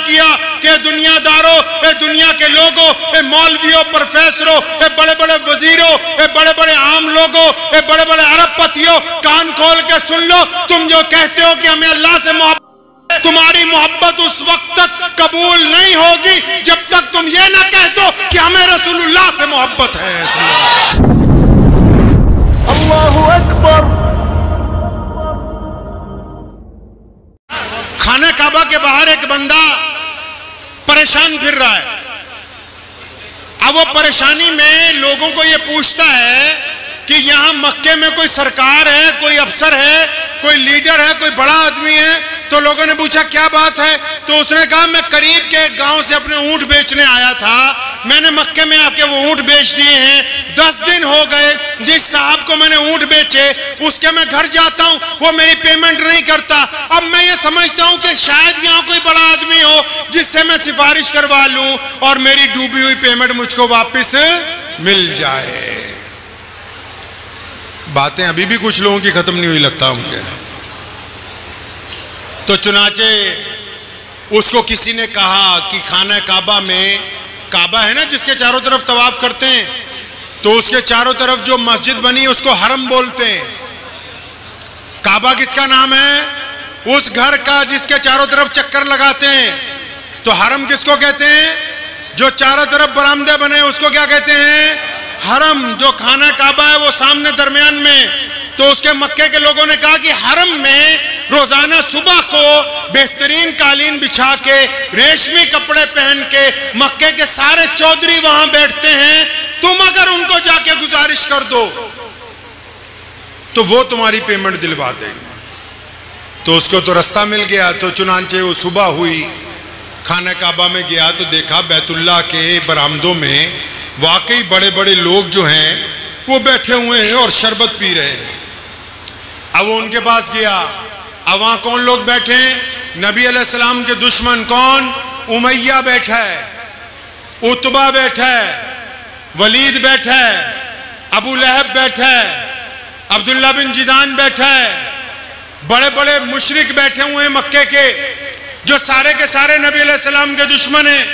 किया कि दुनियादारों, ए दुनिया के लोगों, ए मौलवियों, प्रोफेसरों, ए बड़े बड़े वजीरों, ए बड़े बड़े आम लोगों, ए बड़े बड़े अरबपतियों, कान खोल के सुन लो। तुम जो कहते हो कि हमें अल्लाह से मोहब्बत, तुम्हारी मोहब्बत उस वक्त तक कबूल नहीं होगी जब तक तुम ये ना कह दो कि हमें रसूलुल्लाह से मोहब्बत है। अल्लाहु अकबर। खाना काबा के बाहर एक बंदा परेशान फिर रहा है। अब वो परेशानी में लोगों को ये पूछता है कि यहाँ मक्के में कोई सरकार है, कोई अफसर है, कोई लीडर है, कोई बड़ा आदमी है? तो लोगों ने पूछा क्या बात है? तो उसने कहा मैं करीब के एक गांव से अपने ऊंट बेचने आया था, मैंने मक्के में आके वो ऊंट बेच दिए हैं। 10 दिन हो गए जिस साहब को मैंने ऊंट बेचे उसके मैं घर जाता हूं, वो मेरी पेमेंट नहीं करता। अब मैं ये समझता हूं कि शायद यहाँ कोई बड़ा आदमी हो जिससे मैं सिफारिश करवा लूं और मेरी डूबी हुई पेमेंट मुझको वापस मिल जाए। बातें अभी भी कुछ लोगों की खत्म नहीं हुई लगता मुझे। तो चुनाचे उसको किसी ने कहा कि खाना काबा में, काबा है ना जिसके चारों तरफ तवाफ करते हैं, तो उसके चारों तरफ जो मस्जिद बनी उसको हरम बोलते हैं। काबा किसका नाम है? उस घर का जिसके चारों तरफ चक्कर लगाते हैं। तो हरम किसको कहते हैं? जो चारों तरफ बरामदे बने उसको क्या कहते हैं? हरम। जो खाना काबा है वो सामने दरमियान में। तो उसके मक्के के लोगों ने कहा कि हरम में रोजाना सुबह को बेहतरीन कालीन बिछा के, रेशमी कपड़े पहन के मक्के के सारे चौधरी वहां बैठते हैं, तुम अगर उनको जाके गुजारिश कर दो तो वो तुम्हारी पेमेंट दिलवा देंगे। तो उसको तो रास्ता मिल गया। तो चुनांचे वो सुबह हुई, खाना काबा में गया तो देखा बैतुल्लाह के बरामदों में वाकई बड़े बड़े लोग जो हैं वो बैठे हुए हैं और शरबत पी रहे हैं। अब वो उनके पास गया। अब वहां कौन लोग बैठे हैं? नबी अलैहिस्सलाम के दुश्मन कौन? उमैया बैठा है, उतबा बैठा है, वलीद बैठा है, अबू लहब बैठा है, अब्दुल्ला बिन जिदान बैठा है, बड़े बड़े मुशरिक बैठे हुए हैं मक्के के जो सारे के सारे नबी अलैहिस्सलाम के दुश्मन हैं।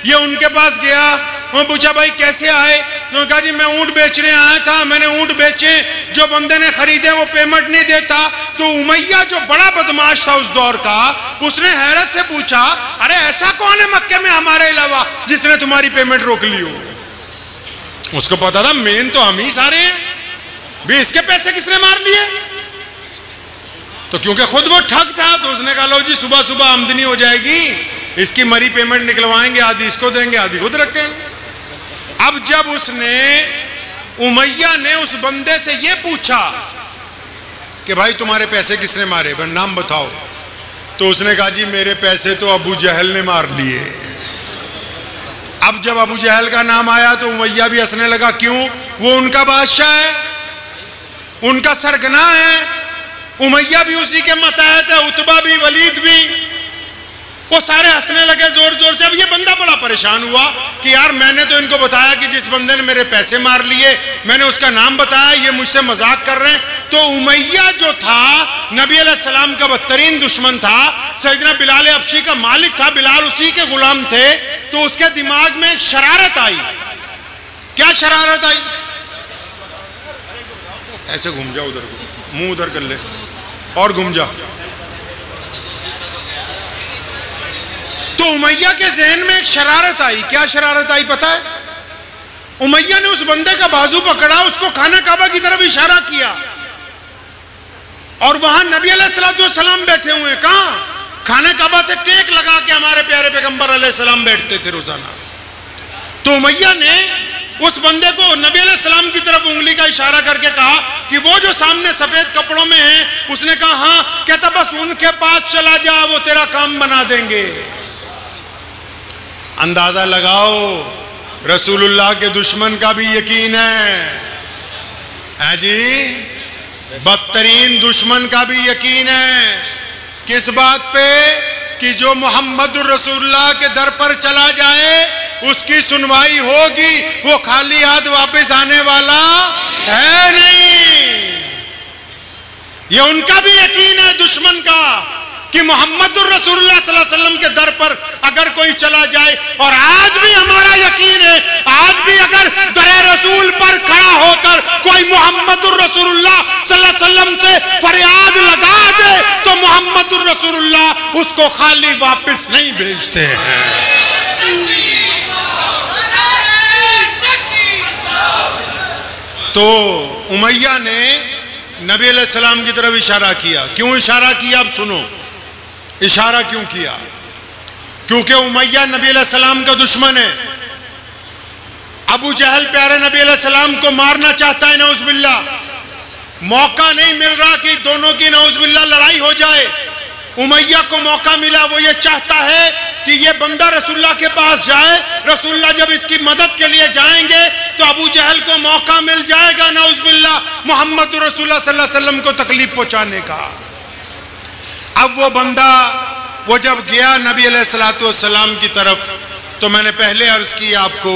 ये उनके पास गया, वो पूछा भाई कैसे आए? तो कहा जी मैं ऊंट बेचने आया था, मैंने ऊंट बेचे, जो बंदे ने खरीदे वो पेमेंट नहीं देता। तो उमैया जो बड़ा बदमाश था उस दौर का, उसने हैरत से पूछा अरे ऐसा कौन है मक्के में हमारे अलावा जिसने तुम्हारी पेमेंट रोक ली हो? उसको पता था मेन तो हम ही सारे हैं, भी इसके पैसे किसने मार लिए? तो क्योंकि खुद वो ठग था तो उसने कहा लो जी सुबह सुबह आमदनी हो जाएगी, इसकी मरी पेमेंट निकलवाएंगे, आधी इसको देंगे आधी खुद रखेंगे। अब जब उसने, उमैया ने उस बंदे से ये पूछा कि भाई तुम्हारे पैसे किसने मारे, नाम बताओ। तो उसने कहा जी मेरे पैसे तो अबू जहल ने मार लिए। अब जब अबू जहल का नाम आया तो उमैया भी हंसने लगा। क्यों? वो उनका बादशाह है, उनका सरगना है। उमैया भी उसी के मतहत है, उतबा भी, वलीद भी, वो सारे हंसने लगे जोर जोर से। अब ये बंदा बड़ा परेशान हुआ कि यार मैंने तो इनको बताया कि जिस बंदे ने मेरे पैसे मार लिए, मैंने उसका नाम बताया, ये मुझसे मजाक कर रहे हैं। तो उमैया जो था नबी अलैहिस्सलाम का बदतरीन दुश्मन था, सैयदना बिलाल अफशी का मालिक था, बिलाल उसी के गुलाम थे। तो उसके दिमाग में एक शरारत आई। क्या शरारत आई? ऐसे घूम जा उधर को, मुंह उधर कर ले और घूम जा। तो उमैया के जहन में एक शरारत आई। क्या शरारत आई पता है? उमैया ने उस बंदे का बाजू पकड़ा, उसको खाना काबा की तरफ इशारा किया और वहां नबी अलैहिस्सलाम बैठे हुए हैं। कहां? खाना काबा से टेक लगा के हमारे प्यारे पैगंबर अलैहिस्सलाम बैठते थे रोजाना। तो उमैया ने उस बंदे को नबी अलैहिस्सलाम की तरफ उंगली का इशारा करके कहा कि वो जो सामने सफेद कपड़ों में है। उसने कहा हाँ। कहता बस उनके पास चला जा, वो तेरा काम बना देंगे। अंदाजा लगाओ रसूलुल्लाह के दुश्मन का भी यकीन है जी, बदतरीन दुश्मन का भी यकीन है। किस बात पे? कि जो मोहम्मद रसूलुल्लाह के दर पर चला जाए उसकी सुनवाई होगी, वो खाली हाथ वापस आने वाला है नहीं। ये उनका भी यकीन है दुश्मन का कि मोहम्मद रसूलुल्लाह सल्लल्लाहु अलैहि वसल्लम के दर पर अगर कोई चला जाए। और आज भी हमारा यकीन है, आज भी अगर दरे रसूल पर खड़ा होकर कोई मोहम्मदुर रसूलुल्लाह सल्लल्लाहु अलैहि वसल्लम से फरियाद लगा दे तो मोहम्मदुर रसूलुल्लाह उसको खाली वापस नहीं भेजते हैं। तो उमैया ने नबी अलैहिस्सलाम की तरफ इशारा किया। क्यों इशारा किया, अब सुनो इशारा क्यों किया। क्योंकि उमैया नबी अलैहिस्सलाम का दुश्मन है। अबू जहल प्यारे नबी अलैहिस्सलाम को मारना चाहता है, नौजुबिल्लाह। मौका नहीं मिल रहा कि दोनों की नौजुबिल्लाह लड़ाई हो जाए। उमैया को मौका मिला, वो ये चाहता है कि ये बंदा रसूलुल्लाह के पास जाए। रसूलुल्लाह जब इसकी मदद के लिए जाएंगे तो अबू जहल को मौका मिल जाएगा नौजुबिल्लाह मोहम्मद रसूलुल्लाह सल्लल्लाहु अलैहि वसल्लम को तकलीफ पहुंचाने का। अब वो बंदा वो जब गया नबी अलैहिस्सलातु वस्सलाम की तरफ, तो मैंने पहले अर्ज की आपको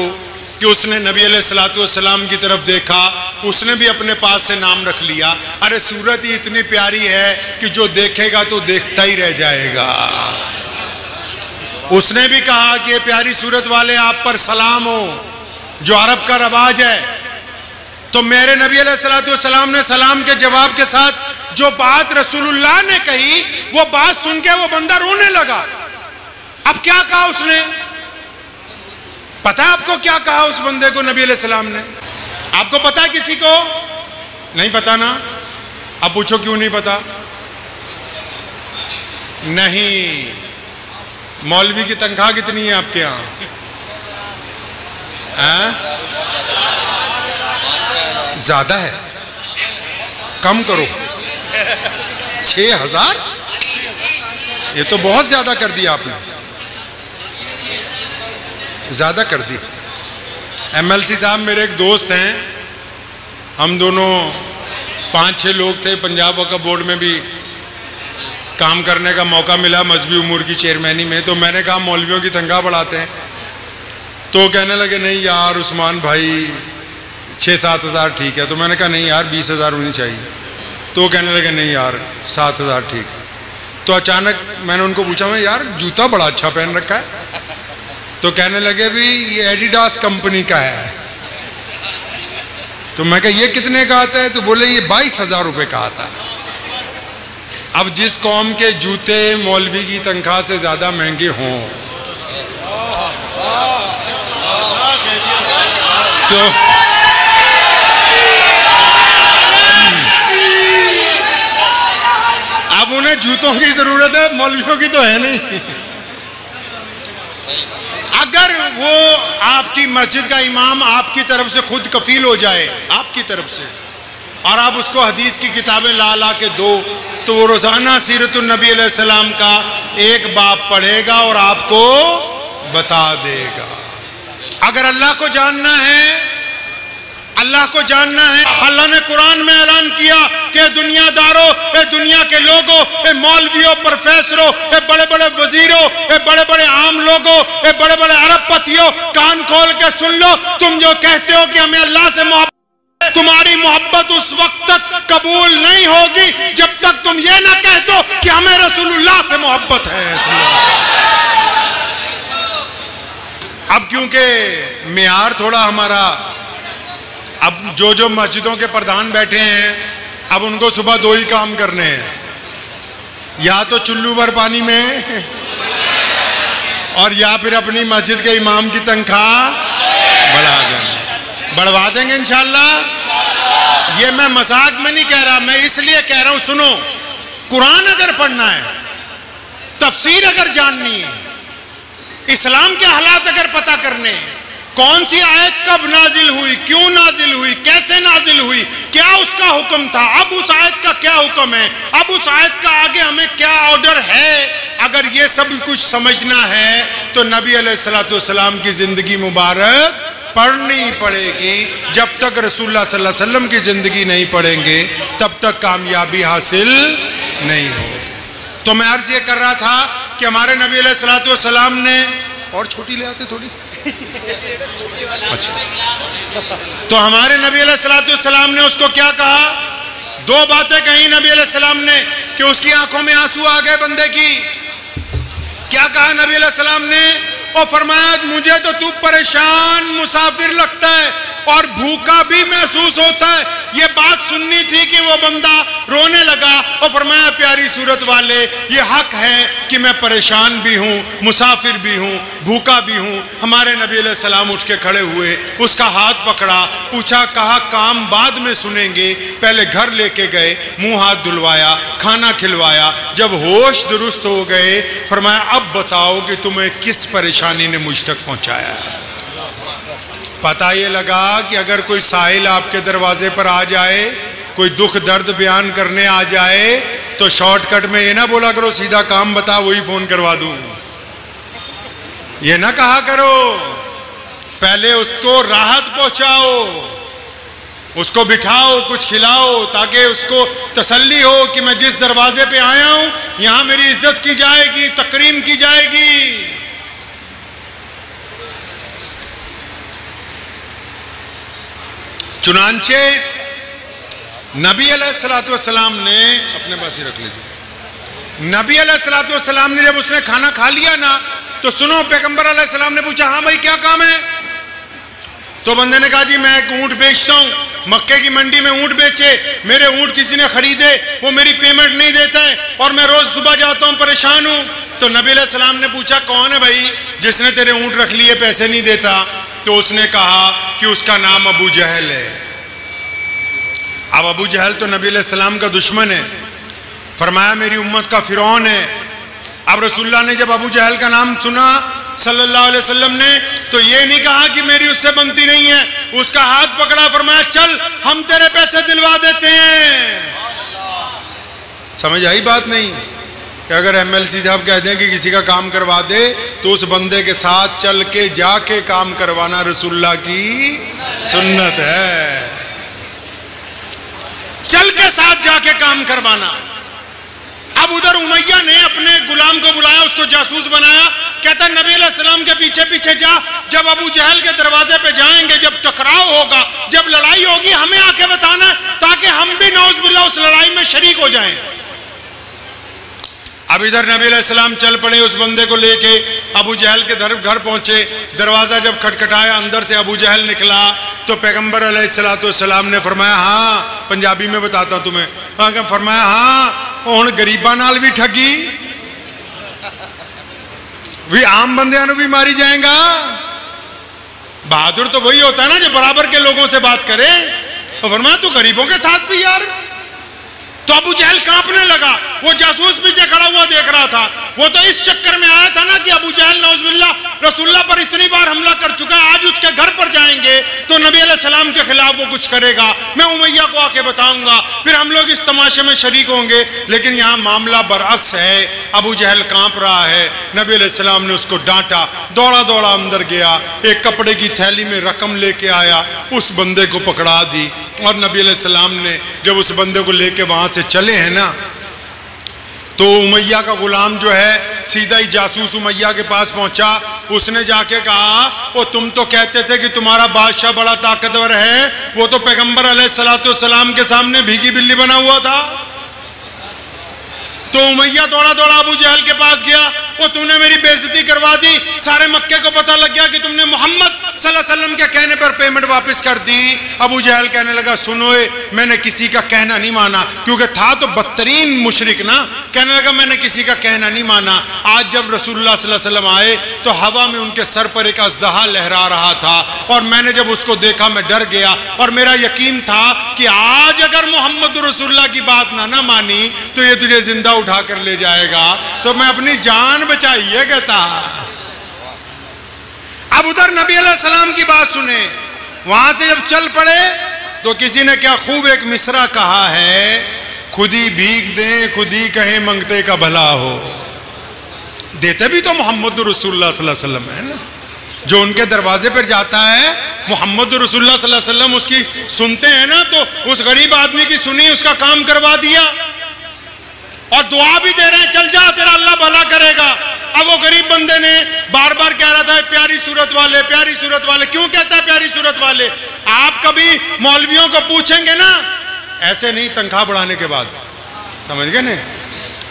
कि उसने नबी अलैहिस्सलातु वस्सलाम की तरफ देखा, उसने भी अपने पास से नाम रख लिया। अरे सूरत ही इतनी प्यारी है कि जो देखेगा तो देखता ही रह जाएगा। उसने भी कहा कि ये प्यारी सूरत वाले आप पर सलाम हो, जो अरब का रवाज है। तो मेरे नबी अलैहिस्सलातु वस्सलाम ने सलाम के जवाब के साथ जो बात रसूलुल्लाह ने कही, वो बात सुन के वो बंदा रोने लगा। अब क्या कहा उसने, पता है आपको क्या कहा उस बंदे को नबी अलैहिस्सलाम ने? आपको पता है किसी को? नहीं पता ना? अब पूछो क्यों नहीं पता? नहीं, मौलवी की तनख्वाह कितनी है आपके यहां? ज्यादा है, कम करो। 6,000? ये तो बहुत ज्यादा कर दिया आपने, ज्यादा कर दी। MLC साहब मेरे एक दोस्त हैं, हम दोनों 5-6 लोग थे। पंजाब वक्फ बोर्ड में भी काम करने का मौका मिला, मजहबी उमूर की चेयरमैनी में। तो मैंने कहा मौलवियों की तनख्वाह बढ़ाते हैं। तो कहने लगे नहीं यार उस्मान भाई 6-7 हज़ार ठीक है। तो मैंने कहा नहीं यार 20,000 होनी चाहिए। तो कहने लगे नहीं यार 7,000 ठीक है। तो अचानक मैंने उनको पूछा, मैं यार जूता बड़ा अच्छा पहन रखा है। तो कहने लगे भी ये एडिडास कंपनी का है। तो मैं कहा ये कितने का आता है? तो बोले ये 22,000 रुपये का आता है। अब जिस कौम के जूते मौलवी की तनख्वाह से ज्यादा महंगे हों, तो अब उन्हें जूतों की जरूरत है, मौलवियों की तो है नहीं। अगर वो आपकी मस्जिद का इमाम आपकी तरफ से खुद कफील हो जाए, आपकी तरफ से, और आप उसको हदीस की किताबें ला ला के दो, तो वो रोजाना सीरतुन नबी अलैहिस्सलाम का एक बाब पढ़ेगा और आपको बता देगा। अगर अल्लाह को जानना है, अल्लाह को जानना है, अल्लाह ने कुरान में ऐलान किया कि दुनियादारों, ए दुनिया के लोगों, ए मौलवियों, प्रोफेसरों, ए बड़े बड़े वजीरों, ए बड़े बड़े आम लोगों, ए बड़े बड़े अरबपतियों, कान खोल के सुन लो। तुम जो कहते हो कि हमें अल्लाह से मोहब्बत, तुम्हारी मोहब्बत उस वक्त तक कबूल नहीं होगी जब तक तुम ये ना कह दो कि हमें रसूलुल्लाह से मोहब्बत है। अब क्योंकि मेयार थोड़ा हमारा, अब जो मस्जिदों के प्रधान बैठे हैं, अब उनको सुबह 2 ही काम करने हैं, या तो चुल्लू भर पानी में, और या फिर अपनी मस्जिद के इमाम की तनख्वाह बढ़वा देंगे इंशाअल्लाह। ये मैं मजाक में नहीं कह रहा, मैं इसलिए कह रहा हूं, सुनो, कुरान अगर पढ़ना है, तफसीर अगर जाननी है, इस्लाम के हालात अगर पता करने हैं, कौन सी आयत कब नाजिल हुई, क्यों नाजिल हुई, कैसे नाजिल हुई, क्या उसका हुक्म था, अब उस आयत का क्या हुक्म है, अब उस आयत का आगे हमें क्या ऑर्डर है, अगर ये सब कुछ समझना है तो नबी अलैहिस्सलातु वस्सलाम की जिंदगी मुबारक पढ़नी पड़ेगी। जब तक रसूलुल्लाह सल्लल्लाहु अलैहि वसल्लम की जिंदगी नहीं पढ़ेंगे तब तक कामयाबी हासिल नहीं होगी। तो मैं अर्ज ये कर रहा था कि हमारे नबी अलैहिस्सलातु वस्सलाम ने, और छोटी ले आते थोड़ी, अच्छा, तो हमारे नबी अलैहिस्सलातु वस्सलाम ने उसको क्या कहा? 2 बातें कही नबी अलैहिस्सलाम ने कि उसकी आंखों में आंसू आ गए बंदे की। क्या कहा नबी अलैहिस्सलाम ने? और फरमाया मुझे तो तू परेशान मुसाफिर लगता है और भूखा भी महसूस होता है। ये बात सुननी थी कि वो बंदा रोने लगा और फरमाया प्यारी सूरत वाले, ये हक है कि मैं परेशान भी हूँ, मुसाफिर भी हूँ, भूखा भी हूँ। हमारे नबी अलैहिस्सलाम उठ के खड़े हुए, उसका हाथ पकड़ा, पूछा, कहा काम बाद में सुनेंगे, पहले घर लेके गए, मुंह हाथ धुलवाया, खाना खिलवाया। जब होश दुरुस्त हो गए फरमाया अब बताओ कि तुम्हें किस परेशानी ने मुझ तक पहुंचाया है। पता ये लगा कि अगर कोई साहिल आपके दरवाजे पर आ जाए, कोई दुख दर्द बयान करने आ जाए, तो शॉर्टकट में ये ना बोला करो सीधा काम बता वही फोन करवा दूं, ये ना कहा करो। पहले उसको राहत पहुंचाओ, उसको बिठाओ, कुछ खिलाओ, ताकि उसको तसल्ली हो कि मैं जिस दरवाजे पे आया हूं यहां मेरी इज्जत की जाएगी, तकरीम की जाएगी। चुनांचे नबी अलैहिस्सलाम ने, अपने पास ही रख लीजिए, नबी अलैहिस्सलाम ने जब उसने खाना खा लिया ना, तो सुनो, पैगंबर अलैहिस्सलाम ने पूछा, हाँ भाई क्या काम है? तो बंदे ने कहा, जी मैं एक ऊंट बेचता हूं, मक्के की मंडी में ऊंट बेचे, मेरे ऊंट किसी ने खरीदे, वो मेरी पेमेंट नहीं देता है और मैं रोज सुबह जाता हूं, परेशान हूं। तो नबी अलैहिस्सलाम ने पूछा, कौन है भाई जिसने तेरे ऊंट रख लिए, पैसे नहीं देता? तो उसने कहा कि उसका नाम अबू जहल है। अब अबू जहल तो नबी अलैहिस्सलाम का दुश्मन है, फरमाया मेरी उम्मत का फिरौन है। अब रसूलुल्लाह ने जब अबू जहल का नाम सुना सल्लल्लाहु अलैहि वसल्लम ने, तो ये नहीं कहा कि मेरी उससे बनती नहीं है, उसका हाथ पकड़ा, फरमाया चल हम तेरे पैसे दिलवा देते हैं। समझ आई बात नहीं? कि अगर एमएलसी साहब कहते हैं कि किसी का काम करवा दे, तो उस बंदे के साथ चल के जाके काम करवाना रसूलुल्लाह की सुन्नत है, चल के साथ जाके काम करवाना। अब उधर उमैया ने अपने गुलाम को बुलाया, उसको जासूस बनाया, कहता नबी अलैहिस्सलाम के पीछे पीछे जा, जब अबू जहल के दरवाजे पे जाएंगे, जब टकराव होगा, जब लड़ाई होगी, हमें आके बताना ताकि हम भी नौज़ुबिल्लाह उस लड़ाई में शरीक हो जाएं। अब इधर नबी अलैहिस्सलाम चल पड़े, उस बंदे को लेके अबू जहल के घर पहुंचे। दरवाजा जब खटखटाया, अंदर से अबू जहल निकला, तो पैगंबर अलैहिस्सलाम ने फरमाया, हाँ पंजाबी में बताता हूं तुम्हें, फरमाया हाँ हुण गरीबां नाल भी ठगी, भी आम बंदियां भी मारी जाएगा। बहादुर तो वही होता है ना जो बराबर के लोगों से बात करे। तो फरमाया तू गरीबों के साथ भी यार। तो अबू जहल कांपने लगा, वो जासूस पीछे खड़ा हुआ देख रहा था। वो तो इस चक्कर में आया था ना कि अबू जहल नौज़ुबिल्लाह रसूलुल्लाह पर इतनी बार हमला कर चुका है, आज उसके घर पर जाएंगे तो नबी अलैहिस्सलाम के खिलाफ वो कुछ करेगा, मैं उमैया को आके बताऊंगा, फिर हम लोग इस तमाशे में शरीक होंगे। लेकिन यहाँ मामला बरअक्स है, अबू जहल कांप रहा है। नबी अलैहिस्सलाम ने उसको डांटा, दौड़ा दौड़ा अंदर गया, एक कपड़े की थैली में रकम लेके आया, उस बंदे को पकड़ा दी। और नबी अलैहिस्सलाम ने जब उस बंदे को लेके वहां से चले हैं ना, तो उमैया का गुलाम जो है सीधा ही जासूस उमैया के पास पहुंचा। उसने जाके कहा, वो तुम तो कहते थे कि तुम्हारा बादशाह बड़ा ताकतवर है, वो तो पैगंबर अलैहिस्सलाम के सामने भीगी बिल्ली बना हुआ था। तो उमैया दौड़ा दौड़ा अबू जहल के पास गया, वो तुमने मेरी बेइज्जती करवा दी, सारे मक्के को पता लग गया कि तुमने मोहम्मद सल्लल्लाहु अलैहि वसल्लम के कहने पर पेमेंट वापस कर दी। अबू जहल कहने लगा, सुनो मैंने किसी का कहना नहीं माना, क्योंकि था तो बदतरीन मुशरिक ना। कहने लगा मैंने किसी का कहना नहीं माना। आज जब रसूलुल्लाह सल्लल्लाहु अलैहि वसल्लम आए तो हवा में उनके सर पर एक अज़दहा लहरा रहा था, और मैंने जब उसको देखा मैं डर गया, और मेरा यकीन था कि आज अगर मोहम्मद रसूलुल्लाह की बात ना मानी तो ये तुझे जिंदा उठा कर ले जाएगा, तो मैं अपनी जान बचाइए कहता। अब उधर नबी अलैहिस्सलाम की बात सुने, वहां से जब चल पड़े तो किसी ने क्या खूब एक मिसरा कहा है, खुद ही भीख दे खुद ही कहे मंगते का भला हो। देते भी तो मोहम्मद रसूलुल्लाह सल्लल्लाहु अलैहि वसल्लम है ना, जो उनके दरवाजे पर जाता है मोहम्मद रसूलुल्लाह सल्लल्लाहु अलैहि वसल्लम उसकी सुनते हैं ना, तो उस गरीब आदमी की सुनी, उसका काम करवा दिया, और दुआ भी दे रहे हैं, चल जा तेरा अल्लाह भला करेगा। अब वो गरीब बंदे ने बार बार कह रहा था प्यारी सूरत वाले, प्यारी सूरत वाले। क्यों कहता है प्यारी सूरत वाले? आप कभी मौलवियों को पूछेंगे ना, ऐसे नहीं तनख्वाह बढ़ाने के बाद, समझ गए ना,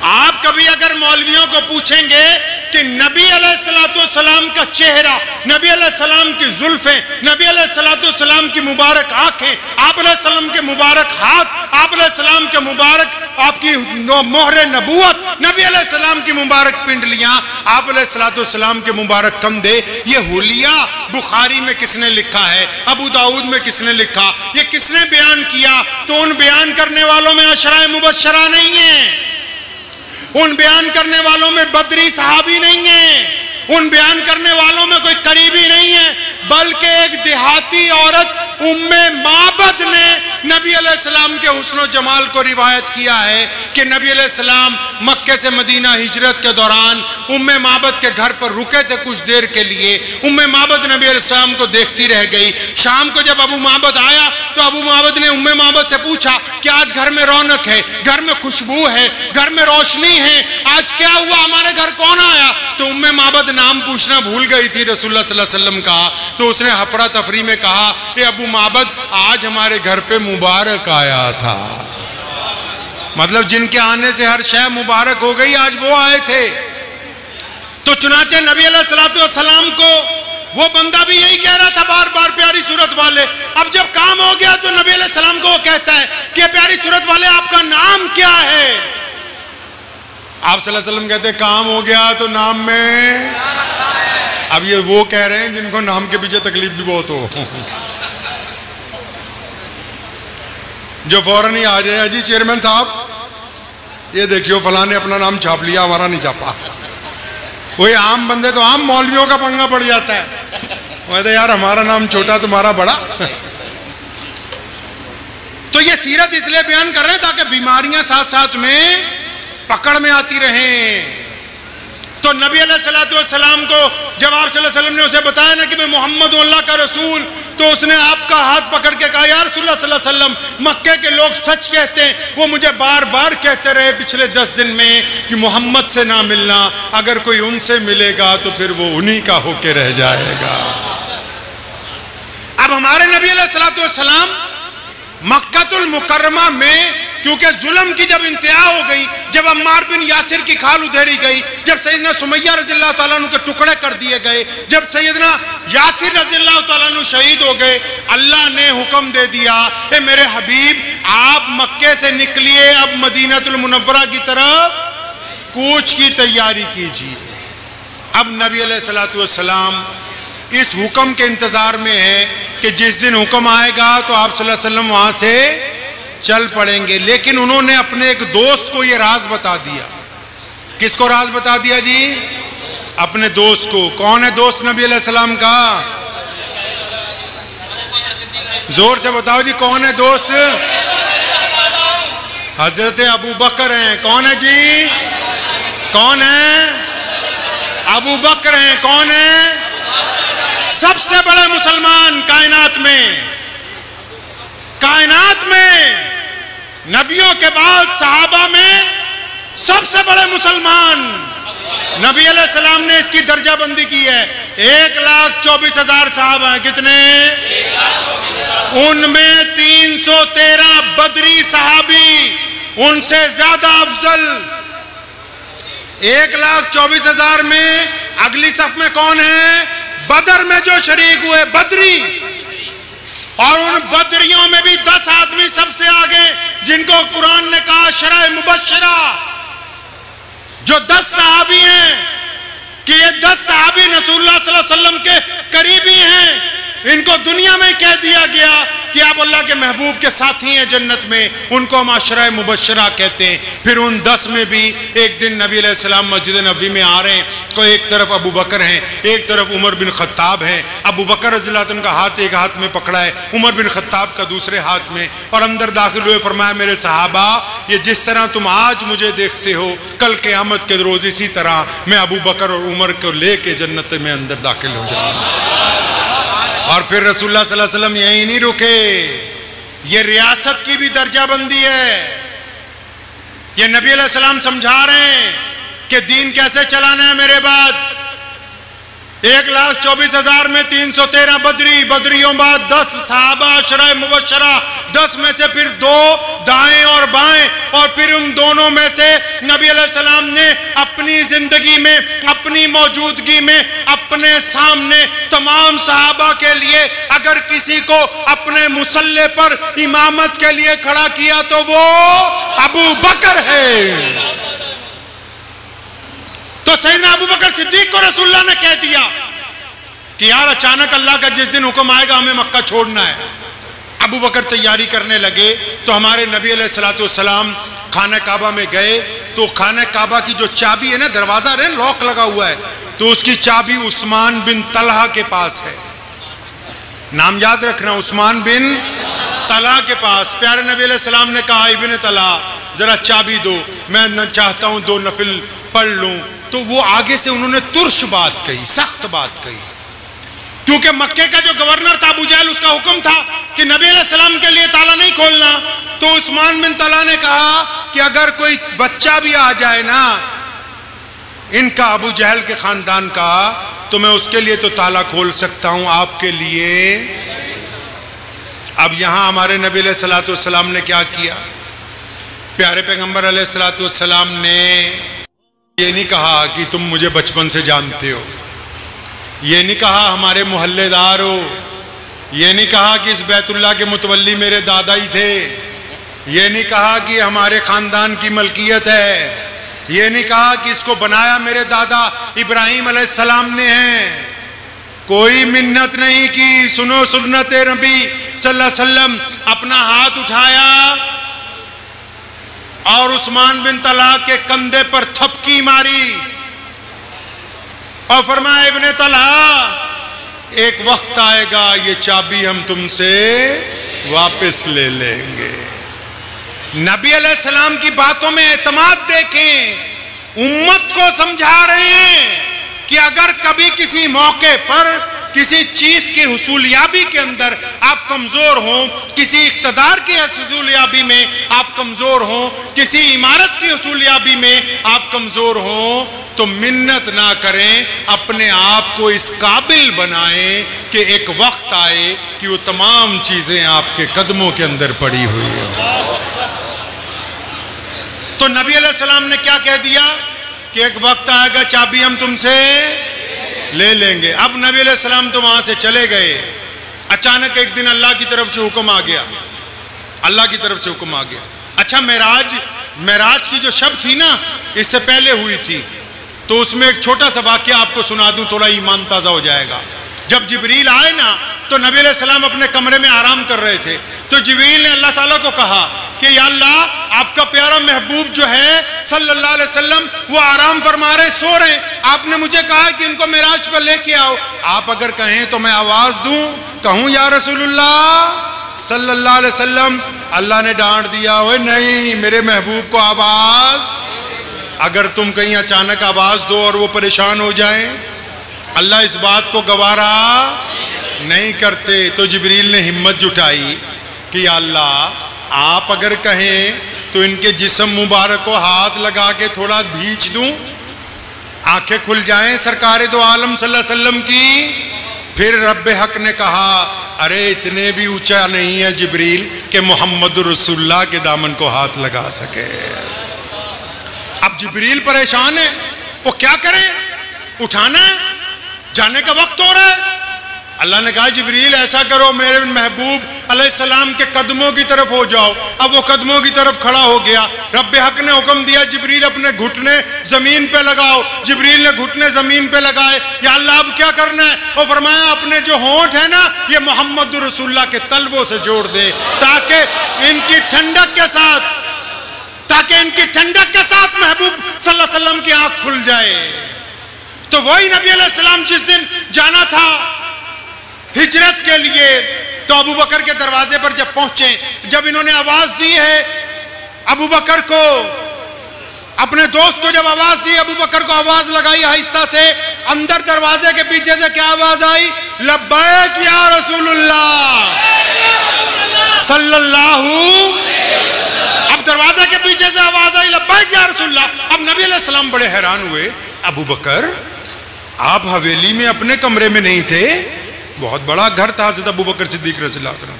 आप कभी अगर मौलवियों को पूछेंगे कि नबी अलैहि अलैहिस्सलाम का चेहरा, नबी अलैहिस्सलाम की जुल्फें, नबी अलैहिस्सलाम की मुबारक आंखें, आप अलैहिस्सलाम के मुबारक हाथ, आप अलैहिस्सलाम के मुबारक आपकी मोहरे नबूवत, नबी अलैहिस्सलाम की मुबारक पिंडलियां, आप अलैहिस्सलाम के मुबारक कंधे। ये हुलिया बुखारी में किसने लिखा है, अबू दाऊद में किसने लिखा, ये किसने बयान किया? तो उन बयान करने वालों में अशराए मुबश्शरा नहीं है, उन बयान करने वालों में बदरी सहाबी नहीं है, उन बयान करने वालों में कोई करीबी नहीं है, बल्कि एक देहाती औरत उम्मे माबद ने नबी अलैहिस्सलाम के हुस्न और जमाल को रिवायत किया है कि नबी अलैहिस्सलाम मक्के से मदीना हिजरत के दौरान उम्मे माबद के घर पर रुके थे कुछ देर के लिए। उम्मे माबद नबी अलैहिस्सलाम को देखती रह गई। शाम को जब अबू माबद आया तो अबू माबद ने उम्मे माबद से पूछा कि आज घर में रौनक है, घर में खुशबू है, घर में रोशनी है, आज क्या हुआ, हमारे घर कौन आया? तो उम्मे माबद नाम पूछना भूल गई थी रसूलुल्लाह सल्लल्लाहु अलैहि वसल्लम का। तो उसने हफरा तफरी में कहा, ए अबू माबद, आज हमारे घर पे मुबारक आया था। मतलब जिनके आने से हर शय मुबारक हो गई, आज वो आए थे। तो चुनाचे नबी अलैहिस्सलाम को वो बंदा भी यही कह रहा था बार बार, प्यारी सूरत वाले। अब जब काम हो गया तो नबी अलैहिस्सलाम को वो कहता है कि प्यारी सूरत वाले, आपका नाम क्या है? आप सल्लल्लाहु अलैहि वसल्लम कहते काम हो गया तो नाम में। अब ये वो कह रहे हैं जिनको नाम के पीछे तकलीफ भी बहुत हो, जो फौरन ही आ जाए, अजी चेयरमैन साहब ये देखियो फलां ने अपना नाम छाप लिया, हमारा नहीं छापा। वही आम बंदे तो आम मौलवियों का पंगा पड़ जाता है, कहते यार हमारा नाम छोटा तुम्हारा बड़ा। तो ये सीरत इसलिए बयान कर रहे हैं ताकि बीमारियां साथ साथ में पकड़ में आती रहें। तो नबी अलैहिस्सलाम को जब आप सल्लल्लाहु अलैहि वसल्लम ने उसे बताया ना कि मैं मोहम्मद अल्लाह का रसूल, तो उसने आपका हाथ पकड़ के कहा, यार रसूलुल्लाह सल्लल्लाहु अलैहि वसल्लम, मक्के के लोग सच कहते हैं, वो मुझे बार बार कहते रहे पिछले 10 दिन में कि मोहम्मद से ना मिलना, अगर कोई उनसे मिलेगा तो फिर वो उन्हीं का होके रह जाएगा। अब हमारे नबी अलैहिस्सलाम मक्कातुल मुकर्रमा में क्योंकि जुल्म की जब इंतहा हो गई, जब अम्मार बिन यासिर की खाल उधेड़ी गई, जब सैयदना सुमैया रज़ियल्लाहु ताला अन्हु के टुकड़े कर दिए गए, जब सैयदना यासिर रज़ियल्लाहु ताला अन्हु शहीद हो गए, अल्लाह ने हुक्म दे दिया, ए मेरे हबीब आप मक्के से निकलिए, अब मदीनतुल मुनव्वरा की तरफ कूच की तैयारी कीजिए। अब नबी अलैहिस्सलातु वस्सलाम इस हुक्म के इंतजार में है कि जिस दिन हुक्म आएगा तो आप सल्लल्लाहु अलैहि वसल्लम वहां से चल पड़ेंगे। लेकिन उन्होंने अपने एक दोस्त को यह राज बता दिया। किसको राज बता दिया जी? अपने दोस्त को। कौन है दोस्त नबी अलैहिस्सलाम का? जोर से बताओ जी, कौन है दोस्त? हजरत अबू बकर हैं। कौन है जी? कौन है? अबू बकर हैं। कौन है? सबसे बड़े मुसलमान कायनात में। कायनात में नबियों के बाद सहाबा में सबसे बड़े मुसलमान। नबी अलैहिस्सलाम ने इसकी दर्जाबंदी की है। 1,24,000 सहाबा हैं। कितने? उनमें 313 बदरी सहाबी, उनसे ज्यादा अफजल। 1,24,000 में अगली सफ में कौन है? बदर में जो शरीक हुए बदरी। और उन बदरियों में भी 10 आदमी सबसे आगे, जिनको कुरान ने कहा शराए मुबश्शरा, जो 10 सहाबी हैं कि ये 10 सहाबी रसूलुल्लाह सल्लल्लाहु अलैहि वसल्लम के करीबी हैं। इनको दुनिया में कह दिया गया कि आप अल्लाह के महबूब के साथी हैं जन्नत में, उनको हम अशराए मुबश्शरा कहते हैं। फिर उन 10 में भी एक दिन नबी अलैहिस्सलाम मस्जिद नबी में आ रहे हैं, तो एक तरफ अबू बकर हैं, एक तरफ उमर बिन खत्ताब हैं। अबू बकर रज़ियल्लाहु अन्हु का हाथ एक हाथ में पकड़ा है, उमर बिन खत्ताब का दूसरे हाथ में, और अंदर दाखिल हुए। फरमाया मेरे सहाबा, ये जिस तरह तुम आज मुझे देखते हो, कल क़यामत के रोज़ इसी तरह मैं अबू बकर और उमर को लेके जन्नत में अंदर दाखिल हो जाऊंगा। और फिर रसूलुल्लाह सल्लल्लाहु अलैहि वसल्लम यहीं नहीं रुके, ये रियासत की भी दर्जाबंदी है। ये नबी अलैहि सलाम समझा रहे हैं कि दीन कैसे चलाना है मेरे बाद। 1,24,000 में 313 बदरी, बदरियों बाद 10 सहाबा अशरा मुबशरा, 10 में से फिर 2 दाएं और बाएं, और फिर उन दोनों में से नबी अलैहिस्सलाम ने अपनी जिंदगी में, अपनी मौजूदगी में, अपने सामने तमाम सहाबा के लिए अगर किसी को अपने मुसल्ले पर इमामत के लिए खड़ा किया तो वो अबू बकर है। तो सैयदना अबू बकर सिद्दीक को रसूलुल्लाह ने कह दिया कि यार अचानक अल्लाह का जिस दिन हुक्म आएगा हमें मक्का छोड़ना है। अबू बकर तैयारी करने लगे तो हमारे नबी अलैहिस्सलाम खाना काबा में गए तो खाना काबा की जो चाबी है ना, दरवाजा है लॉक लगा हुआ है, तो उसकी चाबी उस्मान बिन तलहा के पास है। नाम याद रखना, उस्मान बिन तलहा के पास। प्यारे नबी अलैहिस्सलाम ने कहा इब्ने तलहा जरा चाबी दो, मैं चाहता हूं 2 नफिल पढ़ लूं। तो वो आगे से उन्होंने तुर्श बात कही, सख्त बात कही, क्योंकि मक्के का जो गवर्नर था अबू जहल, उसका हुक्म था कि नबी अलैहिस्सलाम के लिए ताला नहीं खोलना। तो उस्मान बिन तलहा ने कहा कि अगर कोई बच्चा भी आ जाए ना इनका, अबू जहल के खानदान का, तो मैं उसके लिए तो ताला खोल सकता हूं, आपके लिए। अब यहां हमारे नबी अलैहिस्सलाम ने क्या किया? प्यारे पैगंबर अलैहिस्सलाम ने ये नहीं कहा कि तुम मुझे बचपन से जानते हो, ये नहीं कहा हमारे मोहल्लेदार हो, ये नहीं कहा कि इस बैतुल्लाह के मुतवल्ली मेरे दादा ही थे, ये नहीं कहा कि हमारे खानदान की मलकियत है, ये नहीं कहा कि इसको बनाया मेरे दादा इब्राहिम अलैहिस्सलाम ने है। कोई मिन्नत नहीं की। सुनो सुन्नत नबी सल्लल्लाहु अलैहि वसल्लम। अपना हाथ उठाया और उस्मान बिन तलहा के कंधे पर थपकी मारी और फरमाया इब्ने तलहा, एक वक्त आएगा ये चाबी हम तुमसे वापस ले लेंगे। नबी अलैहिस्सलाम की बातों में एतमाद देखें, उम्मत को समझा रहे हैं कि अगर कभी किसी मौके पर किसी चीज की हुसूलियाबी के अंदर आप कमजोर हो, किसी इख्तदार की हुसूलियाबी में आप कमजोर हो, किसी इमारत की हुसूलियाबी में आप कमजोर हो, तो मिन्नत ना करें, अपने आप को इस काबिल बनाएं कि एक वक्त आए कि वो तमाम चीजें आपके कदमों के अंदर पड़ी हुई है। तो नबी अलैहिस्सलाम ने क्या कह दिया कि एक वक्त आएगा चाबी हम तुमसे ले लेंगे। अब नबी अलैहिस्सलाम तो वहां से चले गए। अचानक एक दिन अल्लाह की तरफ से हुक्म आ गया, अल्लाह की तरफ से हुक्म आ गया। अच्छा, मेराज की जो शब थी ना, इससे पहले हुई थी, तो उसमें एक छोटा सा वाक्य आपको सुना दूं, थोड़ा ईमान ताजा हो जाएगा। जब जिब्रील आए ना, तो नबी अलैहिस्सलाम अपने कमरे में आराम कर रहे थे, तो जिब्रील ने अल्लाह ताला को कहा कि या अल्लाह, आपका प्यारा महबूब जो है सल्लल्लाहु अलैहि वसल्लम, वो आराम फरमा रहे, सो रहे, आपने मुझे कहा कि इनको मेराज पर लेके आओ। आप अगर कहें तो मैं आवाज दूं, कहूं या रसूलुल्लाह सल्लल्लाहु अलैहि वसल्लम? अल्लाह ने डांट दिया, ओए नहीं, मेरे महबूब को आवाज, अगर तुम कहीं अचानक आवाज दो और वो परेशान हो जाए, अल्लाह इस बात को गवारा नहीं करते। तो जिब्रील ने हिम्मत जुटाई कि या अल्लाह, आप अगर कहें तो इनके जिस्म मुबारक को हाथ लगा के थोड़ा भींच दूं, आंखें खुल जाएं सरकार दो आलम सल्लल्लाहु अलैहि वसल्लम की। फिर रब्बे हक ने कहा, अरे इतने भी ऊंचा नहीं है जिब्रील कि मोहम्मद रसूलुल्लाह के दामन को हाथ लगा सके। अब जिब्रील परेशान है, वो क्या करे, उठाना है, जाने का वक्त हो रहा है। अल्लाह ने कहा जिब्रील ऐसा करो, मेरे महबूब अलैहिस्सलाम के कदमों की तरफ हो जाओ। अब वो कदमों की तरफ खड़ा हो गया। रब्बे हक ने हुक्म दिया, जिब्रील अपने घुटने जमीन पे लगाओ। जिब्रील ने घुटने जमीन पे लगाए। या अल्लाह अब क्या करना है? वो फरमाया अपने जो होंठ है ना, ये मोहम्मद रसूलुल्लाह के तलवों से जोड़ दे, ताकि इनकी ठंडक के साथ महबूब सल्लल्लाहु अलैहि वसल्लम की आंख खुल जाए। तो वही नबी अलैहिस्सलाम जिस दिन जाना था हिजरत के लिए, तो अबू बकर के दरवाजे पर जब पहुंचे, जब इन्होंने आवाज दी है अबू बकर को, अपने दोस्त को जब आवाज दी, अबू बकर को आवाज लगाई आहिस्ता से, अंदर दरवाजे के पीछे से क्या आवाज आई? लब्बैक या रसूलुल्लाह सल्लल्लाहु। अब दरवाजे के पीछे से आवाज आई लब्बैक या रसूलुल्लाह। अब नबी अलैहिस्सलाम बड़े हैरान हुए, अबू बकर आप हवेली में अपने कमरे में नहीं थे, बहुत बड़ा घर था हज़रत अबू बकर सिद्दीक रज़ियल्लाहु अन्हु।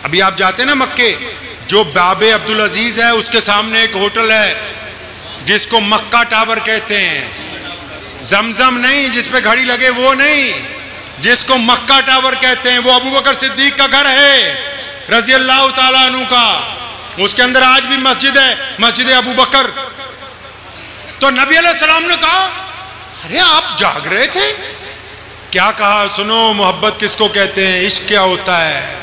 अभी आप जाते हैं ना मक्के, जो बाबे अब्दुल अजीज है उसके सामने एक होटल है जिसको मक्का टावर कहते हैं। जमजम नहीं जिसपे घड़ी लगे वो नहीं, जिसको मक्का टावर कहते हैं, वो अबू बकर सिद्दीक का घर है रज़ियल्लाहु ताला अन्हु का। उसके अंदर आज भी मस्जिद है, मस्जिद अबू बकर। तो नबी अलैहिस्सलाम ने कहा, अरे आप जाग रहे थे? क्या कहा? सुनो, मोहब्बत किसको कहते हैं, इश्क क्या होता है।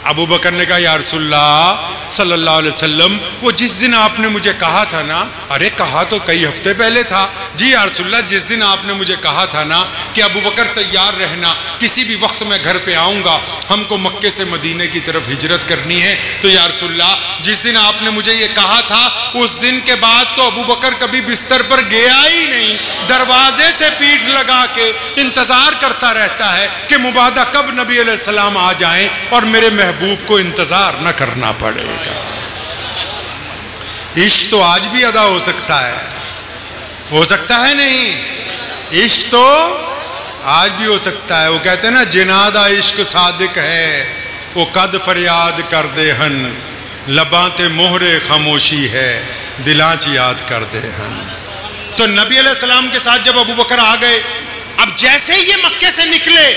अबू बकर ने कहा, या रसूलल्लाह सल्लल्लाहु अलैहि वसल्लम, वो जिस दिन आपने मुझे कहा था ना, अरे कहा तो कई हफ्ते पहले था। जी या रसूलल्लाह, जिस दिन आपने मुझे कहा था ना कि अबू बकर तैयार रहना, किसी भी वक्त मैं घर पे आऊँगा, हमको मक्के से मदीने की तरफ हिजरत करनी है। तो या रसूलल्लाह, जिस दिन आपने मुझे ये कहा था, उस दिन के बाद तो अबू बकर कभी बिस्तर पर गया ही नहीं, दरवाजे से पीठ लगा के इंतज़ार करता रहता है कि मुबादा कब नबी अलैहिस्सलाम आ जाएं और मेरे महबूब को इंतजार न करना पड़ेगा। इश्क तो आज भी अदा हो सकता है नहीं, इश्क तो आज भी हो सकता है। वो कहते हैं ना, जिनादा इश्क सादिक है, वो कद फरियाद कर दे हन, लबाते मोहरे खामोशी है, दिलाच याद कर दे हन। तो नबी अलैहिस्सलाम के साथ जब अबू बकर आ गए, अब जैसे ही ये मक्के से निकले,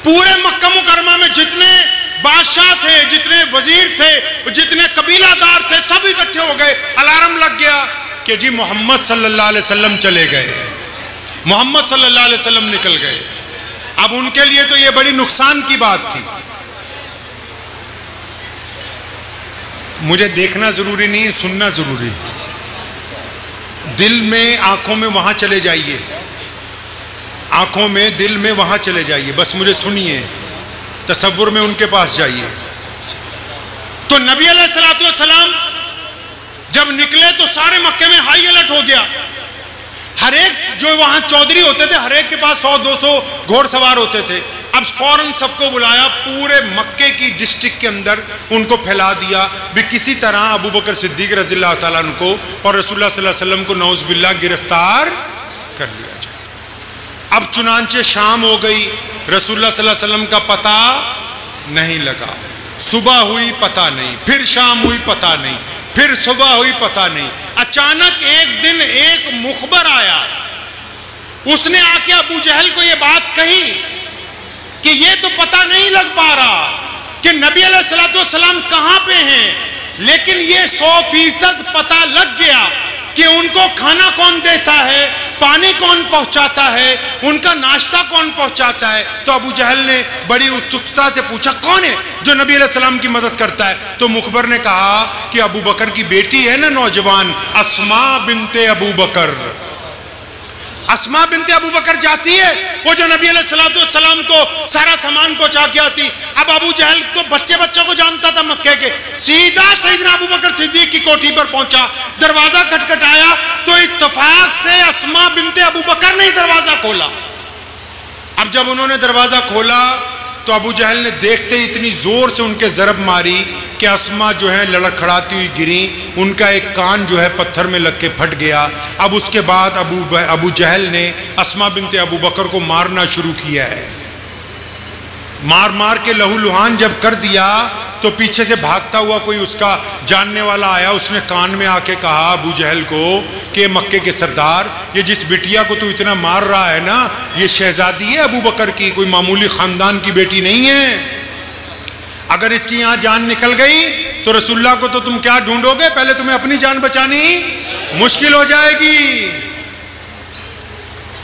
पूरे मक्का मुकरमा में जितने बादशाह थे, जितने वजीर थे, जितने कबीलादार थे, सब इकट्ठे हो गए। अलार्म लग गया कि जी मोहम्मद सल्लल्लाहु अलैहि वसल्लम चले गए, मोहम्मद सल्लल्लाहु अलैहि वसल्लम निकल गए। अब उनके लिए तो ये बड़ी नुकसान की बात थी। मुझे देखना जरूरी नहीं, सुनना जरूरी। दिल में, आंखों में वहां चले जाइए, आंखों में, दिल में वहां चले जाइए, बस मुझे सुनिए, तसव्वुर में उनके पास जाइए। तो नबी अलैहिस्सलातु वस्सलाम जब निकले तो सारे मक्के में हाई अलर्ट हो गया। हर एक जो वहां चौधरी होते थे, हर एक के पास 100-200 घोड़सवार होते थे। अब फौरन सबको बुलाया, पूरे मक्के की डिस्ट्रिक्ट के अंदर उनको फैला दिया भी किसी तरह अबू बकर सिद्दीक रज़ियल्लाहु ताला अन्हु को और रसूलुल्लाह सल्लल्लाहु अलैहि वसल्लम को नौज़ बिल्लाह गिरफ्तार कर लिया जाए। अब चुनांचे शाम हो गई, रसूलुल्लाह सल्लल्लाहु अलैहि वसल्लम का पता नहीं लगा। सुबह हुई पता नहीं, फिर शाम हुई पता नहीं, फिर सुबह हुई पता नहीं। अचानक एक दिन एक मुखबर आया, उसने आके अबू जहल को ये बात कही कि ये तो पता नहीं लग पा रहा कि नबी अलैहिस्सलातु वस्सलाम कहां पे हैं, लेकिन ये 100% पता लग गया कि उनको खाना कौन देता है, पानी कौन पहुंचाता है, उनका नाश्ता कौन पहुंचाता है। तो अबू जहल ने बड़ी उत्सुकता से पूछा, कौन है जो नबी अलैहि सलाम की मदद करता है। तो मुखबर ने कहा कि अबू बकर की बेटी है ना, नौजवान अस्मा बिनते अबू बकर, अस्मा बिनते अबू बकर जाती है, वो जो नबी अलैहिस्सलाम को सारा सामान पहुंचा के आती। अब अबू जहल तो बच्चे को जानता था मक्के के, सीधा सैयदना अबू बकर सिद्दीक की कोठी पर पहुंचा, दरवाजा खटखटाया तो इत्तफाक से अस्मा बिनते अबू बकर ने दरवाजा खोला। अब जब उन्होंने दरवाजा खोला तो अबू जहल ने देखते ही इतनी जोर से उनके ज़रब मारी कि अस्मा जो है लड़खड़ाती हुई गिरी, उनका एक कान जो है पत्थर में लग के फट गया। अब उसके बाद अबू जहल ने अस्मा बिनते अबू बकर को मारना शुरू किया है। मार मार के लहू लुहान जब कर दिया तो पीछे से भागता हुआ कोई उसका जानने वाला आया, उसने कान में आके कहा अबू जहल को कि मक्के के सरदार, ये जिस बिटिया को तू इतना मार रहा है ना, ये शहजादी है अबू बकर की, कोई मामूली खानदान की बेटी नहीं है। अगर इसकी यहाँ जान निकल गई तो रसूलुल्लाह को तो तुम क्या ढूंढोगे, पहले तुम्हें अपनी जान बचानी मुश्किल हो जाएगी।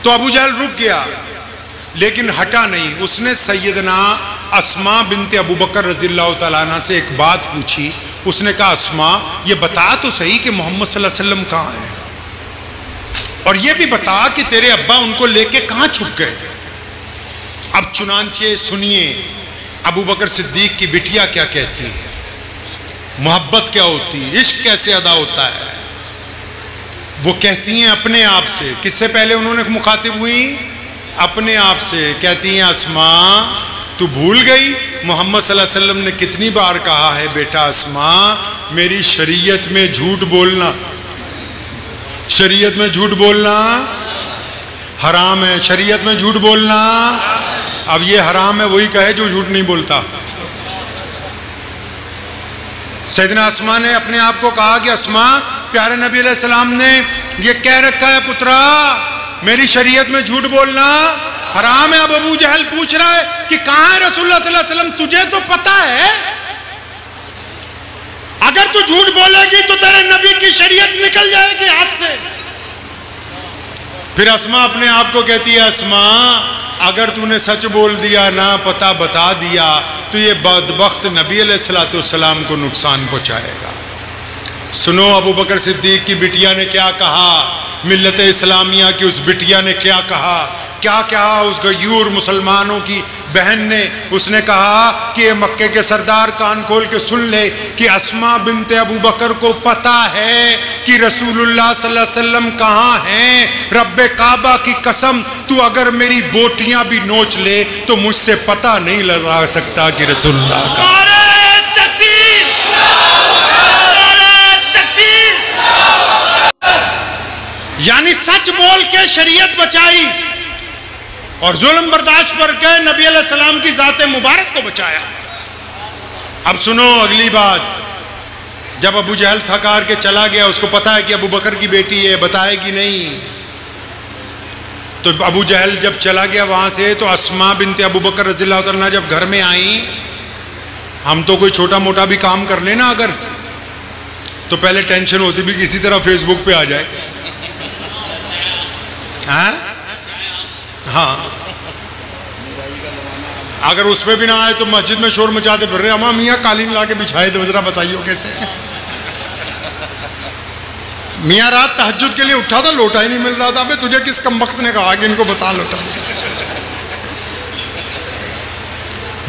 तो अबू जहल रुक गया लेकिन हटा नहीं। उसने सैयदना अस्मा बिनते अबू बकर रज़ियल्लाहु ताला अन्हा से एक बात पूछी। उसने कहा, अस्मा ये बता तो सही कि मोहम्मद सल्लल्लाहु अलैहि वसल्लम कहाँ है, और ये भी बता कि तेरे अब्बा उनको लेके कहाँ छुप गए। अब चुनांचे सुनिए अबू बकर सिद्दीक की बिटिया क्या कहती है, मोहब्बत क्या होती है, इश्क कैसे अदा होता है। वो कहती हैं अपने आप से, किससे पहले उन्होंने मुखातिब हुई, अपने आप से कहती हैं, अस्मा तू भूल गई मोहम्मद सल्लल्लाहु अलैहि वसल्लम ने कितनी बार कहा है, बेटा अस्मा मेरी शरीयत में झूठ बोलना, शरीयत में झूठ बोलना हराम है, शरीयत में झूठ बोलना। अब ये हराम है वही कहे जो झूठ नहीं बोलता। सैयदना अस्मा ने अपने आप को कहा कि अस्मा, प्यारे नबी अलैहि सलाम ने ये कह रखा है पुत्रा, मेरी शरीयत में झूठ बोलना हराम है। अब अबू जहल पूछ रहा है कि कहां है रसूलुल्लाह सल्लल्लाहु अलैहि वसल्लम, तुझे तो पता है, अगर तू झूठ बोलेगी तो तेरे नबी की शरीयत निकल जाएगी हाथ से। फिर अस्मा अपने आप को कहती है, अस्मा अगर तूने सच बोल दिया ना, पता बता दिया, तो ये बदबख्त नबी अलैहिस्सलातु वस्सलाम को नुकसान पहुंचाएगा। सुनो अबू बकर सिद्दीक की बिटिया ने क्या कहा, मिल्लत इस्लामिया की उस बिटिया ने क्या कहा, क्या कहा उस गयूर मुसलमानों की बहन ने। उसने कहा कि ये मक्के के सरदार कान खोल के सुन ले कि अस्मा बिनते अबू बकर को पता है कि रसूलुल्लाह सल्लल्लाहु अलैहि वसल्लम कहाँ हैं। रब्बे काबा की कसम, तू अगर मेरी बोटियां भी नोच ले तो मुझसे पता नहीं लगा सकता कि रसूलुल्लाह का। यानी सच बोल के शरीयत बचाई और जुल्म बर्दाश्त कर के नबी अलैहिस्सलाम की जाते मुबारक को बचाया। अब सुनो अगली बात, जब अबू जहल थक हार के चला गया, उसको पता है कि अबू बकर की बेटी है, बताएगी नहीं, तो अबू जहल जब चला गया वहां से, तो अस्मा बिनते अबू बकर रज़ियल्लाहु अन्हा जब घर में आई, हम तो कोई छोटा मोटा भी काम कर लेना अगर, तो पहले टेंशन होती भी किसी तरह फेसबुक पे आ जाए। हाँ, अगर उस पे भी ना आए तो मस्जिद में शोर मचाते फिर रहे, अम्मा मियाँ कालीन ला के बिछाए दो जरा, बताइए कैसे। मियाँ रात तहज्जुद के लिए उठा था, लोटा ही नहीं मिल रहा था। मैं तुझे किस कमबख्त ने कहा कि इनको बता लोटा।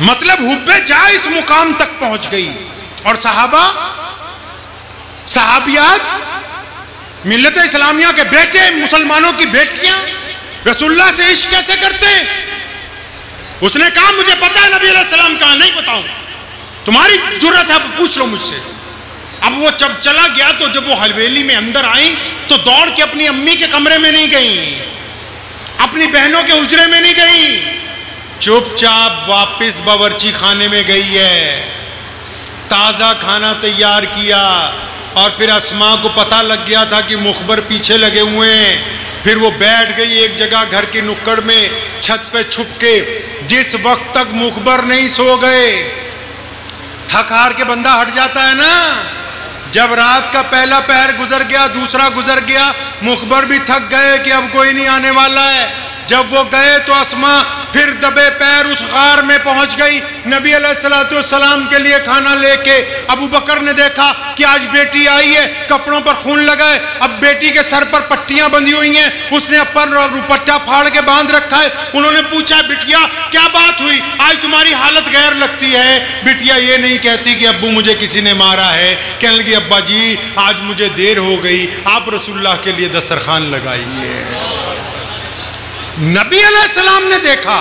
मतलब हुब्बे जा इस मुकाम तक पहुंच गई। और सहाबा सहाबियात, मिल्लत इस्लामिया के बेटे, मुसलमानों की बेटियां रसूलुल्लाह से इश्क कैसे करते हैं। उसने कहा मुझे पता है नबी अलैहिस्सलाम कहां, नहीं बताऊं, तुम्हारी जुर्रत है पूछ लो मुझसे। अब वो जब चला गया तो जब वो हवेली में अंदर आई तो दौड़ के अपनी अम्मी के कमरे में नहीं गई, अपनी बहनों के हुजरे में नहीं गई, चुपचाप वापस बावर्ची खाने में गई है, ताजा खाना तैयार किया। और फिर अस्मा को पता लग गया था कि मुखबर पीछे लगे हुए हैं। फिर वो बैठ गई एक जगह घर की नुक्कड़ में, छत पे छुप के। जिस वक्त तक मुखबर नहीं सो गए, थक हार के बंदा हट जाता है ना, जब रात का पहला पहर गुजर गया, दूसरा गुजर गया, मुखबर भी थक गए कि अब कोई नहीं आने वाला है। जब वो गए तो अस्मा फिर दबे पैर उस गार में पहुंच गई नबी अलैहिस्सलातु वस्सलाम के लिए खाना लेके। अबू बकर ने देखा कि आज बेटी आई है, कपड़ों पर खून लगा है, अब बेटी के सर पर पट्टियां बंधी हुई हैं, उसने अपन दुपट्टा फाड़ के बांध रखा है। उन्होंने पूछा बिटिया क्या बात हुई, आज तुम्हारी हालत गैर लगती है। बिटिया ये नहीं कहती कि अब्बू मुझे किसी ने मारा है, कहने लगी अब्बा जी आज मुझे देर हो गई, आप रसूलुल्लाह के लिए दस्तरखान लगाइए। नबी अलैहिस्सलाम ने देखा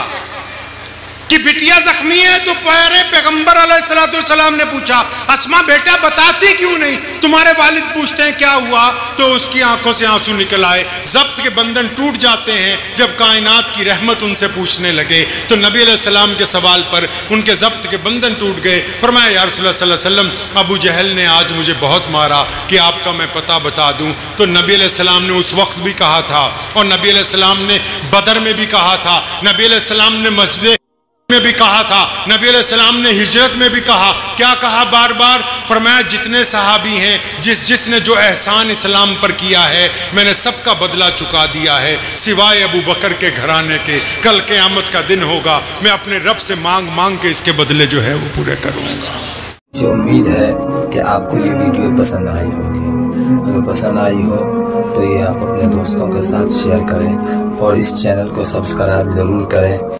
कि बिटिया जख्मी है तो प्यारे पैगंबर अलैहिस्सलाम ने पूछा अस्मा बेटा बताती क्यों नहीं, तुम्हारे वालिद पूछते हैं क्या हुआ, तो उसकी आंखों से आंसू निकल आए। जब्त के बंधन टूट जाते हैं जब कायनात की रहमत उनसे पूछने लगे। तो नबी अलैहिस्सलाम के सवाल पर उनके जब्त के बंधन टूट गए। फरमाया या रसूलुल्लाह सल्लल्लाहु अलैहि वसल्लम अबू जहल ने आज मुझे बहुत मारा कि आपका मैं पता बता दूं। तो नबी अलैहिस्सलाम ने उस वक्त भी कहा था और नबी अलैहिस्सलाम ने बदर में भी कहा था, नबी अलैहिस्सलाम ने मस्जिद में भी कहा था, नबी अलैहिस्सलाम ने हिजरत में भी कहा। क्या कहा बार बार? फरमाया जितने सहाबी हैं, जिसने जो एहसान इस्लाम पर किया है मैंने सबका बदला चुका दिया है सिवाय अबू बकर के घराने के। कल क़यामत का दिन होगा, मैं अपने रब से मांग मांग के इसके बदले जो है वो पूरे करूँगा। मुझे उम्मीद है कि आपको ये वीडियो पसंद आई होगी। अगर पसंद आई हो तो ये आप अपने दोस्तों के साथ शेयर करें और इस चैनल को सब्सक्राइब ज़रूर करें